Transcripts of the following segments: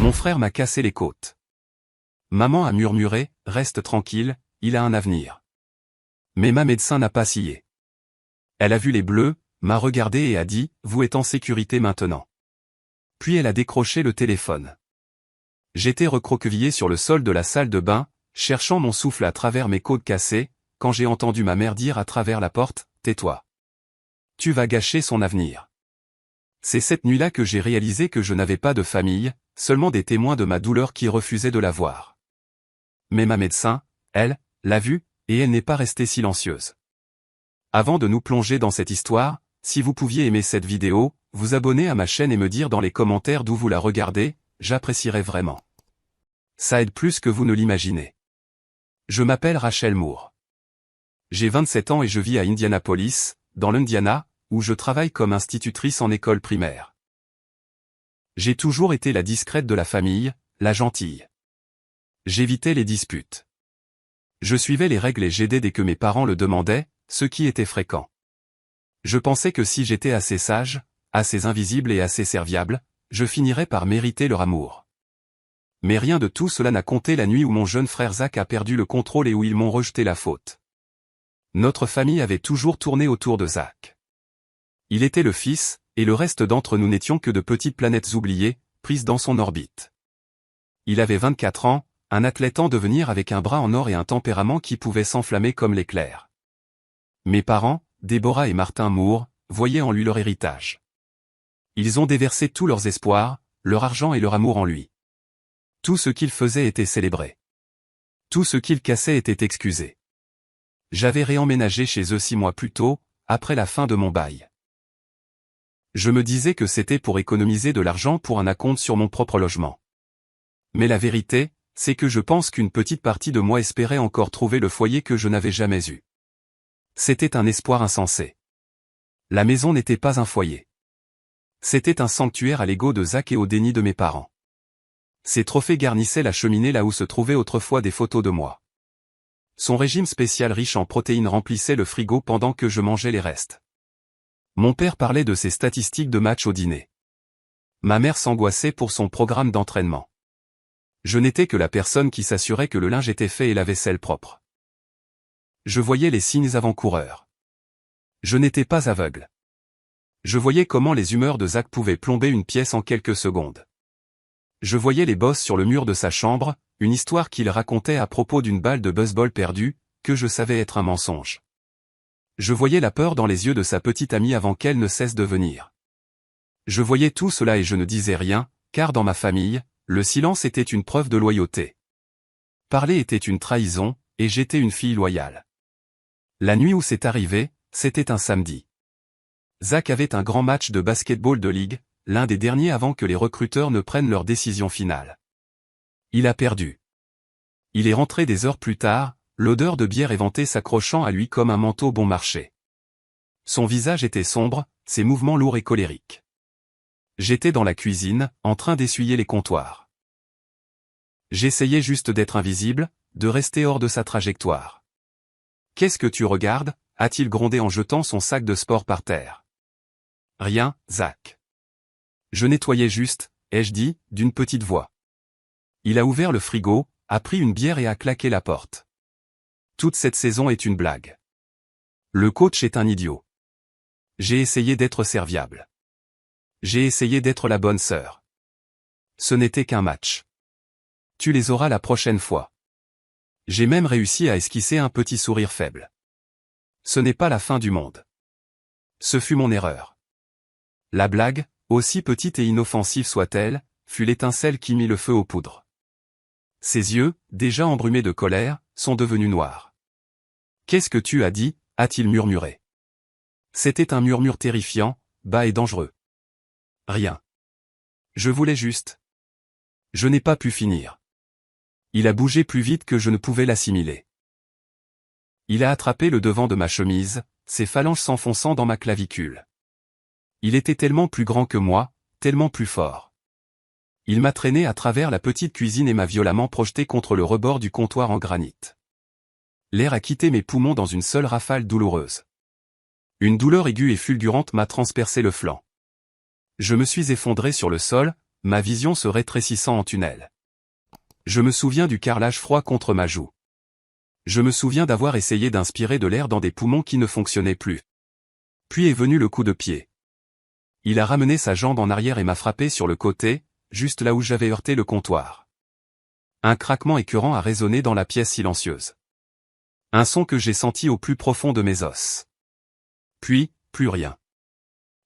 Mon frère m'a cassé les côtes. Maman a murmuré, reste tranquille, il a un avenir. Mais ma médecin n'a pas scié. Elle a vu les bleus, m'a regardé et a dit, vous êtes en sécurité maintenant. Puis elle a décroché le téléphone. J'étais recroquevillé sur le sol de la salle de bain, cherchant mon souffle à travers mes côtes cassées, quand j'ai entendu ma mère dire à travers la porte, tais-toi. Tu vas gâcher son avenir. C'est cette nuit-là que j'ai réalisé que je n'avais pas de famille, seulement des témoins de ma douleur qui refusaient de la voir. Mais ma médecin, elle, l'a vue, et elle n'est pas restée silencieuse. Avant de nous plonger dans cette histoire, si vous pouviez aimer cette vidéo, vous abonner à ma chaîne et me dire dans les commentaires d'où vous la regardez, j'apprécierais vraiment. Ça aide plus que vous ne l'imaginez. Je m'appelle Rachel Moore. J'ai 27 ans et je vis à Indianapolis, dans l'Indiana, où je travaille comme institutrice en école primaire. J'ai toujours été la discrète de la famille, la gentille. J'évitais les disputes. Je suivais les règles et j'aidais dès que mes parents le demandaient, ce qui était fréquent. Je pensais que si j'étais assez sage, assez invisible et assez serviable, je finirais par mériter leur amour. Mais rien de tout cela n'a compté la nuit où mon jeune frère Zach a perdu le contrôle et où ils m'ont rejeté la faute. Notre famille avait toujours tourné autour de Zach. Il était le fils, et le reste d'entre nous n'étions que de petites planètes oubliées, prises dans son orbite. Il avait 24 ans, un athlète en devenir avec un bras en or et un tempérament qui pouvait s'enflammer comme l'éclair. Mes parents, Deborah et Martin Moore, voyaient en lui leur héritage. Ils ont déversé tous leurs espoirs, leur argent et leur amour en lui. Tout ce qu'il faisait était célébré. Tout ce qu'il cassait était excusé. J'avais réemménagé chez eux 6 mois plus tôt, après la fin de mon bail. Je me disais que c'était pour économiser de l'argent pour un acompte sur mon propre logement. Mais la vérité, c'est que je pense qu'une petite partie de moi espérait encore trouver le foyer que je n'avais jamais eu. C'était un espoir insensé. La maison n'était pas un foyer. C'était un sanctuaire à l'ego de Zach et au déni de mes parents. Ses trophées garnissaient la cheminée là où se trouvaient autrefois des photos de moi. Son régime spécial riche en protéines remplissait le frigo pendant que je mangeais les restes. Mon père parlait de ses statistiques de match au dîner. Ma mère s'angoissait pour son programme d'entraînement. Je n'étais que la personne qui s'assurait que le linge était fait et la vaisselle propre. Je voyais les signes avant-coureurs. Je n'étais pas aveugle. Je voyais comment les humeurs de Zach pouvaient plomber une pièce en quelques secondes. Je voyais les bosses sur le mur de sa chambre, une histoire qu'il racontait à propos d'une balle de baseball perdue, que je savais être un mensonge. Je voyais la peur dans les yeux de sa petite amie avant qu'elle ne cesse de venir. Je voyais tout cela et je ne disais rien, car dans ma famille, le silence était une preuve de loyauté. Parler était une trahison, et j'étais une fille loyale. La nuit où c'est arrivé, c'était un samedi. Zach avait un grand match de basketball de ligue, l'un des derniers avant que les recruteurs ne prennent leur décision finale. Il a perdu. Il est rentré des heures plus tard, l'odeur de bière éventée s'accrochant à lui comme un manteau bon marché. Son visage était sombre, ses mouvements lourds et colériques. J'étais dans la cuisine, en train d'essuyer les comptoirs. J'essayais juste d'être invisible, de rester hors de sa trajectoire. « Qu'est-ce que tu regardes » a-t-il grondé en jetant son sac de sport par terre. « Rien, Zach. » Je nettoyais juste, ai-je dit, d'une petite voix. Il a ouvert le frigo, a pris une bière et a claqué la porte. Toute cette saison est une blague. Le coach est un idiot. J'ai essayé d'être serviable. J'ai essayé d'être la bonne sœur. Ce n'était qu'un match. Tu les auras la prochaine fois. J'ai même réussi à esquisser un petit sourire faible. Ce n'est pas la fin du monde. Ce fut mon erreur. La blague, aussi petite et inoffensive soit-elle, fut l'étincelle qui mit le feu aux poudres. Ses yeux, déjà embrumés de colère, sont devenus noirs. « Qu'est-ce que tu as dit » a-t-il murmuré. C'était un murmure terrifiant, bas et dangereux. Rien. Je voulais juste. Je n'ai pas pu finir. Il a bougé plus vite que je ne pouvais l'assimiler. Il a attrapé le devant de ma chemise, ses phalanges s'enfonçant dans ma clavicule. Il était tellement plus grand que moi, tellement plus fort. Il m'a traîné à travers la petite cuisine et m'a violemment projeté contre le rebord du comptoir en granit. L'air a quitté mes poumons dans une seule rafale douloureuse. Une douleur aiguë et fulgurante m'a transpercé le flanc. Je me suis effondré sur le sol, ma vision se rétrécissant en tunnel. Je me souviens du carrelage froid contre ma joue. Je me souviens d'avoir essayé d'inspirer de l'air dans des poumons qui ne fonctionnaient plus. Puis est venu le coup de pied. Il a ramené sa jambe en arrière et m'a frappé sur le côté, juste là où j'avais heurté le comptoir. Un craquement écœurant a résonné dans la pièce silencieuse. Un son que j'ai senti au plus profond de mes os. Puis, plus rien.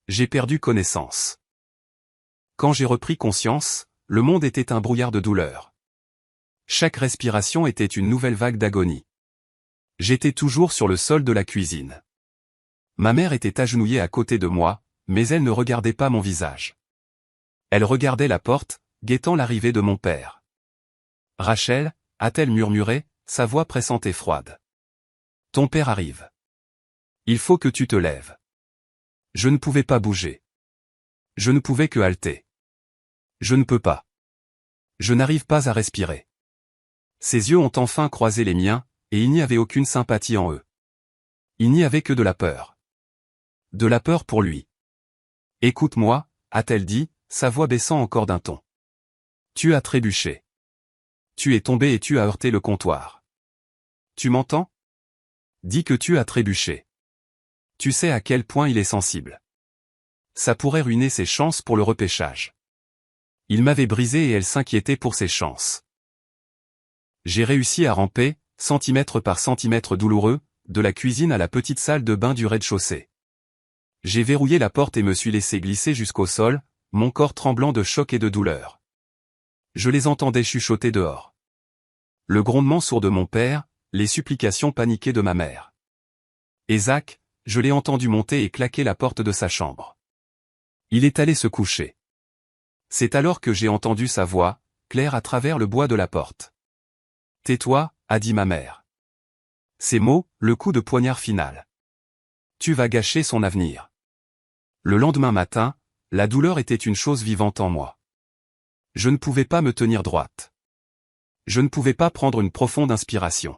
J'ai perdu connaissance. Quand j'ai repris conscience, le monde était un brouillard de douleur. Chaque respiration était une nouvelle vague d'agonie. J'étais toujours sur le sol de la cuisine. Ma mère était agenouillée à côté de moi, mais elle ne regardait pas mon visage. Elle regardait la porte, guettant l'arrivée de mon père. « Rachel » a-t-elle murmuré, sa voix pressante et froide. « Ton père arrive. Il faut que tu te lèves. » Je ne pouvais pas bouger. Je ne pouvais que halter. Je ne peux pas. Je n'arrive pas à respirer. Ses yeux ont enfin croisé les miens, et il n'y avait aucune sympathie en eux. Il n'y avait que de la peur. De la peur pour lui. « Écoute-moi » a-t-elle dit, sa voix baissant encore d'un ton. « Tu as trébuché. Tu es tombé et tu as heurté le comptoir. Tu m'entends? Dis que tu as trébuché. Tu sais à quel point il est sensible. Ça pourrait ruiner ses chances pour le repêchage. » Il m'avait brisé et elle s'inquiétait pour ses chances. J'ai réussi à ramper, centimètre par centimètre douloureux, de la cuisine à la petite salle de bain du rez-de-chaussée. J'ai verrouillé la porte et me suis laissé glisser jusqu'au sol, mon corps tremblant de choc et de douleur. Je les entendais chuchoter dehors. Le grondement sourd de mon père, les supplications paniquées de ma mère. Et Zach, je l'ai entendu monter et claquer la porte de sa chambre. Il est allé se coucher. C'est alors que j'ai entendu sa voix, claire à travers le bois de la porte. « Tais-toi » a dit ma mère. Ces mots, le coup de poignard final. Tu vas gâcher son avenir. Le lendemain matin, la douleur était une chose vivante en moi. Je ne pouvais pas me tenir droite. Je ne pouvais pas prendre une profonde inspiration.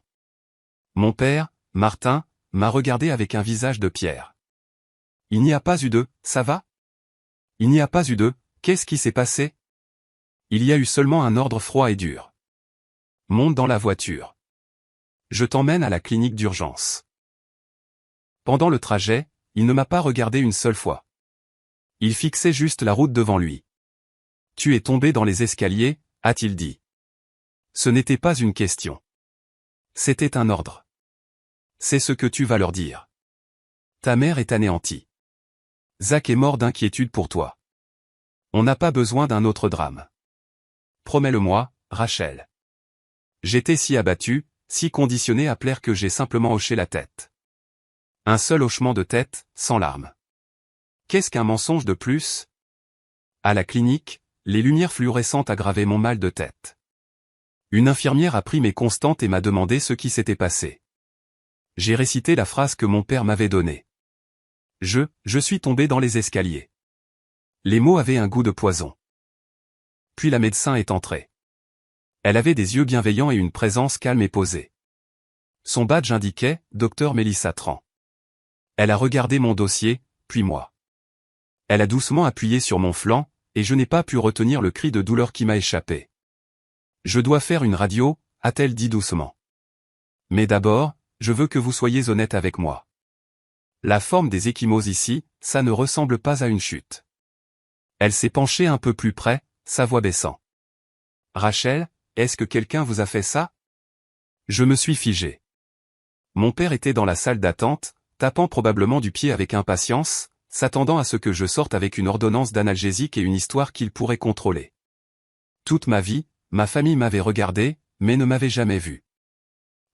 Mon père, Martin, m'a regardé avec un visage de pierre. Il n'y a pas eu de « ça va ?» Il n'y a pas eu de « qu'est-ce qui s'est passé ?» Il y a eu seulement un ordre froid et dur. Monte dans la voiture. Je t'emmène à la clinique d'urgence. Pendant le trajet, il ne m'a pas regardé une seule fois. Il fixait juste la route devant lui. « Tu es tombé dans les escaliers » a-t-il dit. Ce n'était pas une question. C'était un ordre. C'est ce que tu vas leur dire. Ta mère est anéantie. Zach est mort d'inquiétude pour toi. On n'a pas besoin d'un autre drame. Promets-le-moi, Rachel. J'étais si abattu, si conditionné à plaire que j'ai simplement hoché la tête. Un seul hochement de tête, sans larmes. Qu'est-ce qu'un mensonge de plus? À la clinique, les lumières fluorescentes aggravaient mon mal de tête. Une infirmière a pris mes constantes et m'a demandé ce qui s'était passé. J'ai récité la phrase que mon père m'avait donnée. Je suis tombé dans les escaliers. Les mots avaient un goût de poison. Puis la médecin est entrée. Elle avait des yeux bienveillants et une présence calme et posée. Son badge indiquait « Dr Mélissa Tran ». Elle a regardé mon dossier, puis moi. Elle a doucement appuyé sur mon flanc, et je n'ai pas pu retenir le cri de douleur qui m'a échappé. « Je dois faire une radio » a-t-elle dit doucement. « Mais d'abord, je veux que vous soyez honnête avec moi. La forme des ecchymoses ici, ça ne ressemble pas à une chute. » Elle s'est penchée un peu plus près, sa voix baissant. « Rachel, est-ce que quelqu'un vous a fait ça ?» Je me suis figé. Mon père était dans la salle d'attente, tapant probablement du pied avec impatience, s'attendant à ce que je sorte avec une ordonnance d'analgésique et une histoire qu'il pourrait contrôler. Toute ma vie, ma famille m'avait regardé, mais ne m'avait jamais vu.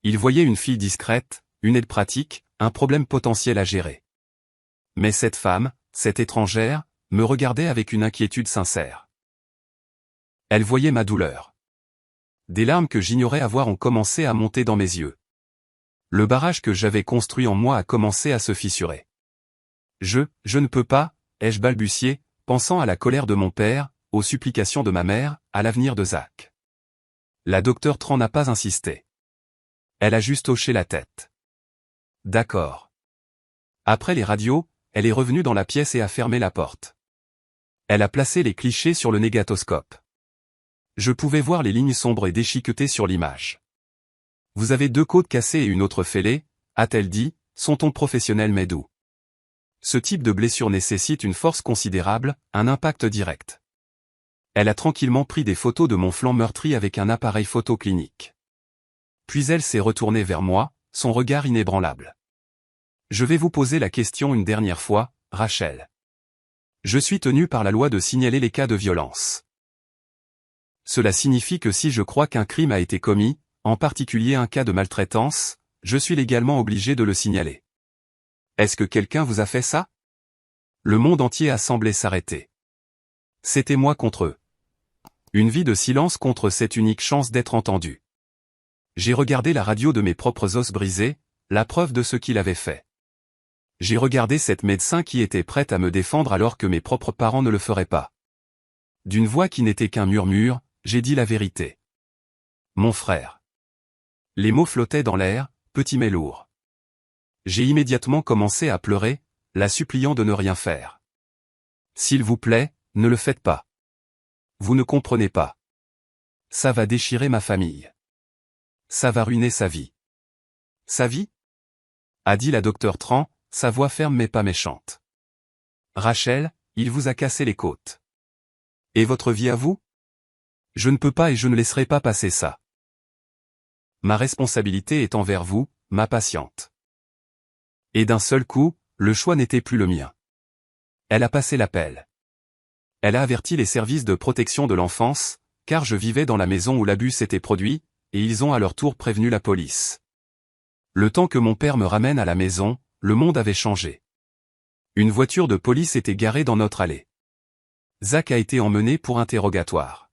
Ils voyaient une fille discrète, une aide pratique, un problème potentiel à gérer. Mais cette femme, cette étrangère, me regardait avec une inquiétude sincère. Elle voyait ma douleur. Des larmes que j'ignorais avoir ont commencé à monter dans mes yeux. Le barrage que j'avais construit en moi a commencé à se fissurer. Je ne peux pas, ai-je balbutié, pensant à la colère de mon père, aux supplications de ma mère, à l'avenir de Zach. La docteure Tran n'a pas insisté. Elle a juste hoché la tête. D'accord. Après les radios, elle est revenue dans la pièce et a fermé la porte. Elle a placé les clichés sur le négatoscope. Je pouvais voir les lignes sombres et déchiquetées sur l'image. Vous avez 2 côtes cassées et une autre fêlée, a-t-elle dit, son ton professionnel mais doux. Ce type de blessure nécessite une force considérable, un impact direct. Elle a tranquillement pris des photos de mon flanc meurtri avec un appareil photo clinique. Puis elle s'est retournée vers moi, son regard inébranlable. Je vais vous poser la question une dernière fois, Rachel. Je suis tenu par la loi de signaler les cas de violence. Cela signifie que si je crois qu'un crime a été commis, en particulier un cas de maltraitance, je suis légalement obligé de le signaler. Est-ce que quelqu'un vous a fait ça? Le monde entier a semblé s'arrêter. C'était moi contre eux. Une vie de silence contre cette unique chance d'être entendu. J'ai regardé la radio de mes propres os brisés, la preuve de ce qu'il avait fait. J'ai regardé cette médecin qui était prête à me défendre alors que mes propres parents ne le feraient pas. D'une voix qui n'était qu'un murmure, j'ai dit la vérité. Mon frère. Les mots flottaient dans l'air, petits mais lourds. J'ai immédiatement commencé à pleurer, la suppliant de ne rien faire. S'il vous plaît, ne le faites pas. Vous ne comprenez pas. Ça va déchirer ma famille. Ça va ruiner sa vie. Sa vie? A dit la docteur Tran, sa voix ferme mais pas méchante. Rachel, il vous a cassé les côtes. Et votre vie à vous? Je ne peux pas et je ne laisserai pas passer ça. Ma responsabilité est envers vous, ma patiente. Et d'un seul coup, le choix n'était plus le mien. Elle a passé l'appel. Elle a averti les services de protection de l'enfance, car je vivais dans la maison où l'abus s'était produit, et ils ont à leur tour prévenu la police. Le temps que mon père me ramène à la maison, le monde avait changé. Une voiture de police était garée dans notre allée. Zach a été emmené pour interrogatoire.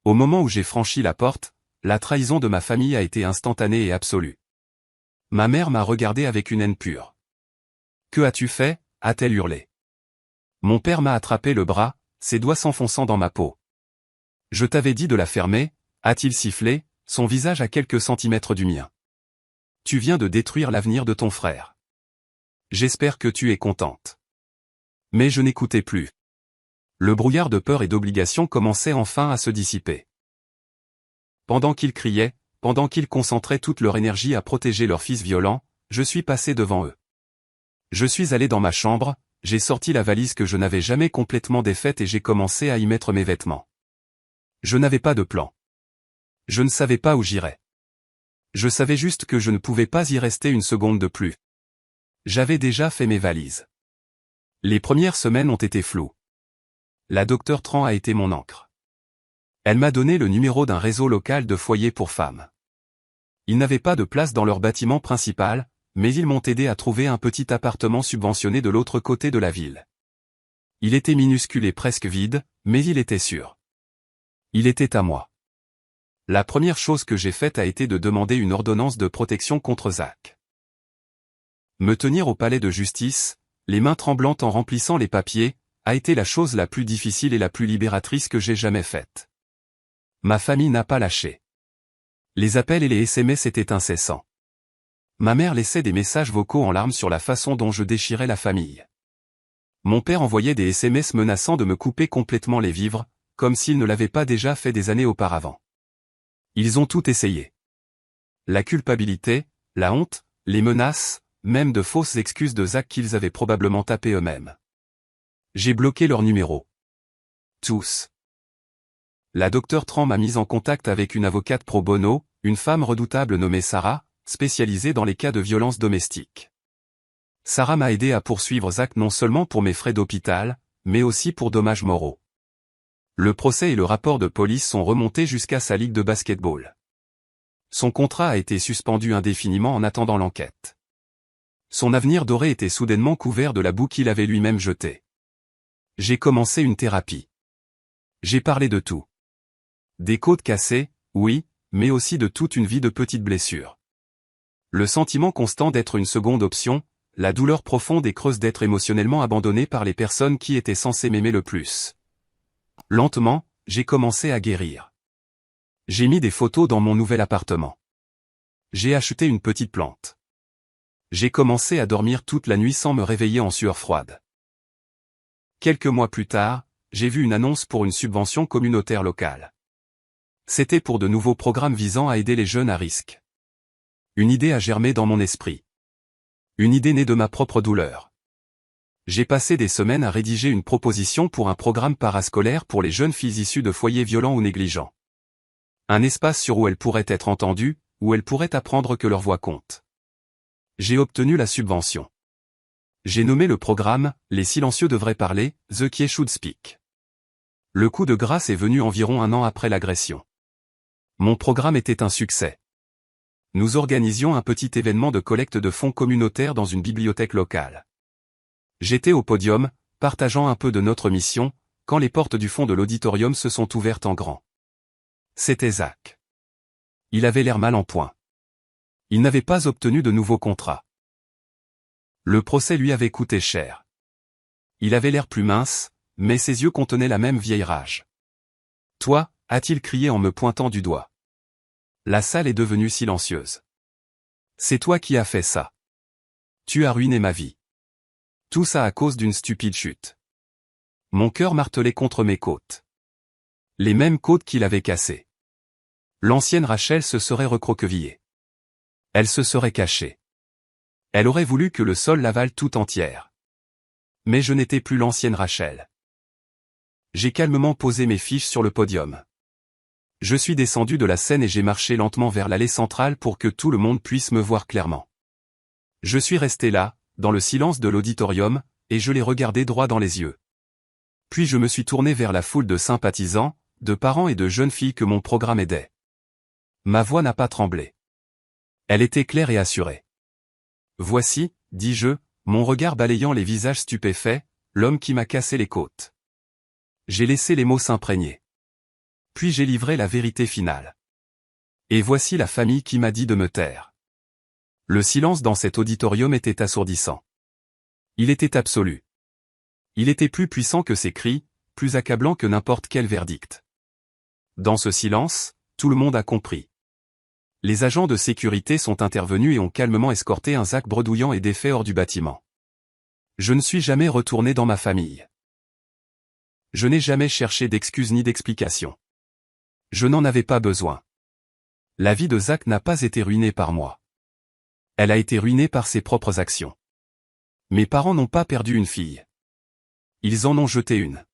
Au moment où j'ai franchi la porte, la trahison de ma famille a été instantanée et absolue. Ma mère m'a regardé avec une haine pure. « Que as-tu fait » a-t-elle hurlé. Mon père m'a attrapé le bras, ses doigts s'enfonçant dans ma peau. « Je t'avais dit de la fermer » a-t-il sifflé, son visage à quelques centimètres du mien. « Tu viens de détruire l'avenir de ton frère. J'espère que tu es contente. » Mais je n'écoutais plus. Le brouillard de peur et d'obligation commençait enfin à se dissiper. Pendant qu'ils criaient, pendant qu'ils concentraient toute leur énergie à protéger leur fils violent, je suis passé devant eux. Je suis allé dans ma chambre, j'ai sorti la valise que je n'avais jamais complètement défaite et j'ai commencé à y mettre mes vêtements. Je n'avais pas de plan. Je ne savais pas où j'irais. Je savais juste que je ne pouvais pas y rester une seconde de plus. J'avais déjà fait mes valises. Les premières semaines ont été floues. La docteure Tran a été mon encre. Elle m'a donné le numéro d'un réseau local de foyers pour femmes. Ils n'avaient pas de place dans leur bâtiment principal, mais ils m'ont aidé à trouver un petit appartement subventionné de l'autre côté de la ville. Il était minuscule et presque vide, mais il était sûr. Il était à moi. La première chose que j'ai faite a été de demander une ordonnance de protection contre Zach. Me tenir au palais de justice, les mains tremblantes en remplissant les papiers, a été la chose la plus difficile et la plus libératrice que j'ai jamais faite. Ma famille n'a pas lâché. Les appels et les SMS étaient incessants. Ma mère laissait des messages vocaux en larmes sur la façon dont je déchirais la famille. Mon père envoyait des SMS menaçant de me couper complètement les vivres, comme s'il ne l'avait pas déjà fait des années auparavant. Ils ont tout essayé. La culpabilité, la honte, les menaces, même de fausses excuses de Zach qu'ils avaient probablement tapées eux-mêmes. J'ai bloqué leurs numéros. Tous. La docteure Tran m'a mise en contact avec une avocate pro bono, une femme redoutable nommée Sarah, spécialisée dans les cas de violence domestique. Sarah m'a aidé à poursuivre Zach non seulement pour mes frais d'hôpital, mais aussi pour dommages moraux. Le procès et le rapport de police sont remontés jusqu'à sa ligue de basketball. Son contrat a été suspendu indéfiniment en attendant l'enquête. Son avenir doré était soudainement couvert de la boue qu'il avait lui-même jetée. J'ai commencé une thérapie. J'ai parlé de tout. Des côtes cassées, oui, mais aussi de toute une vie de petites blessures. Le sentiment constant d'être une seconde option, la douleur profonde et creuse d'être émotionnellement abandonné par les personnes qui étaient censées m'aimer le plus. Lentement, j'ai commencé à guérir. J'ai mis des photos dans mon nouvel appartement. J'ai acheté une petite plante. J'ai commencé à dormir toute la nuit sans me réveiller en sueur froide. Quelques mois plus tard, j'ai vu une annonce pour une subvention communautaire locale. C'était pour de nouveaux programmes visant à aider les jeunes à risque. Une idée a germé dans mon esprit. Une idée née de ma propre douleur. J'ai passé des semaines à rédiger une proposition pour un programme parascolaire pour les jeunes filles issues de foyers violents ou négligents. Un espace sur où elles pourraient être entendues, où elles pourraient apprendre que leur voix compte. J'ai obtenu la subvention. J'ai nommé le programme « Les silencieux devraient parler, The Quiet Should Speak ». Le coup de grâce est venu environ 1 an après l'agression. Mon programme était un succès. Nous organisions un petit événement de collecte de fonds communautaires dans une bibliothèque locale. J'étais au podium, partageant un peu de notre mission, quand les portes du fond de l'auditorium se sont ouvertes en grand. C'était Zach. Il avait l'air mal en point. Il n'avait pas obtenu de nouveaux contrats. Le procès lui avait coûté cher. Il avait l'air plus mince, mais ses yeux contenaient la même vieille rage. « Toi » a-t-il crié en me pointant du doigt. La salle est devenue silencieuse. « C'est toi qui as fait ça. Tu as ruiné ma vie. Tout ça à cause d'une stupide chute. » Mon cœur martelait contre mes côtes. Les mêmes côtes qu'il avait cassées. L'ancienne Rachel se serait recroquevillée. Elle se serait cachée. Elle aurait voulu que le sol l'avale tout entière. Mais je n'étais plus l'ancienne Rachel. J'ai calmement posé mes fiches sur le podium. Je suis descendu de la scène et j'ai marché lentement vers l'allée centrale pour que tout le monde puisse me voir clairement. Je suis resté là, dans le silence de l'auditorium, et je l'ai regardé droit dans les yeux. Puis je me suis tourné vers la foule de sympathisants, de parents et de jeunes filles que mon programme aidait. Ma voix n'a pas tremblé. Elle était claire et assurée. Voici, dis-je, mon regard balayant les visages stupéfaits, l'homme qui m'a cassé les côtes. J'ai laissé les mots s'imprégner. Puis j'ai livré la vérité finale. Et voici la famille qui m'a dit de me taire. Le silence dans cet auditorium était assourdissant. Il était absolu. Il était plus puissant que ses cris, plus accablant que n'importe quel verdict. Dans ce silence, tout le monde a compris. Les agents de sécurité sont intervenus et ont calmement escorté un Zach bredouillant et défait hors du bâtiment. Je ne suis jamais retourné dans ma famille. Je n'ai jamais cherché d'excuses ni d'explications. Je n'en avais pas besoin. La vie de Zach n'a pas été ruinée par moi. Elle a été ruinée par ses propres actions. Mes parents n'ont pas perdu une fille. Ils en ont jeté une.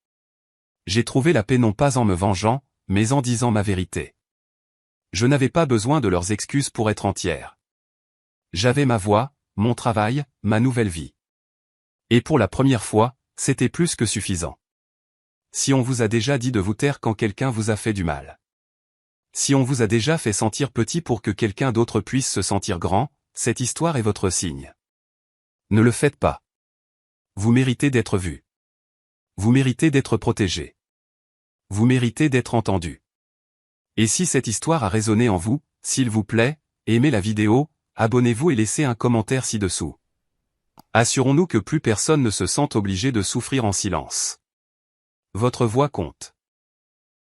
J'ai trouvé la paix non pas en me vengeant, mais en disant ma vérité. Je n'avais pas besoin de leurs excuses pour être entière. J'avais ma voix, mon travail, ma nouvelle vie. Et pour la première fois, c'était plus que suffisant. Si on vous a déjà dit de vous taire quand quelqu'un vous a fait du mal. Si on vous a déjà fait sentir petit pour que quelqu'un d'autre puisse se sentir grand, cette histoire est votre signe. Ne le faites pas. Vous méritez d'être vu. Vous méritez d'être protégé. Vous méritez d'être entendu. Et si cette histoire a résonné en vous, s'il vous plaît, aimez la vidéo, abonnez-vous et laissez un commentaire ci-dessous. Assurons-nous que plus personne ne se sente obligé de souffrir en silence. Votre voix compte.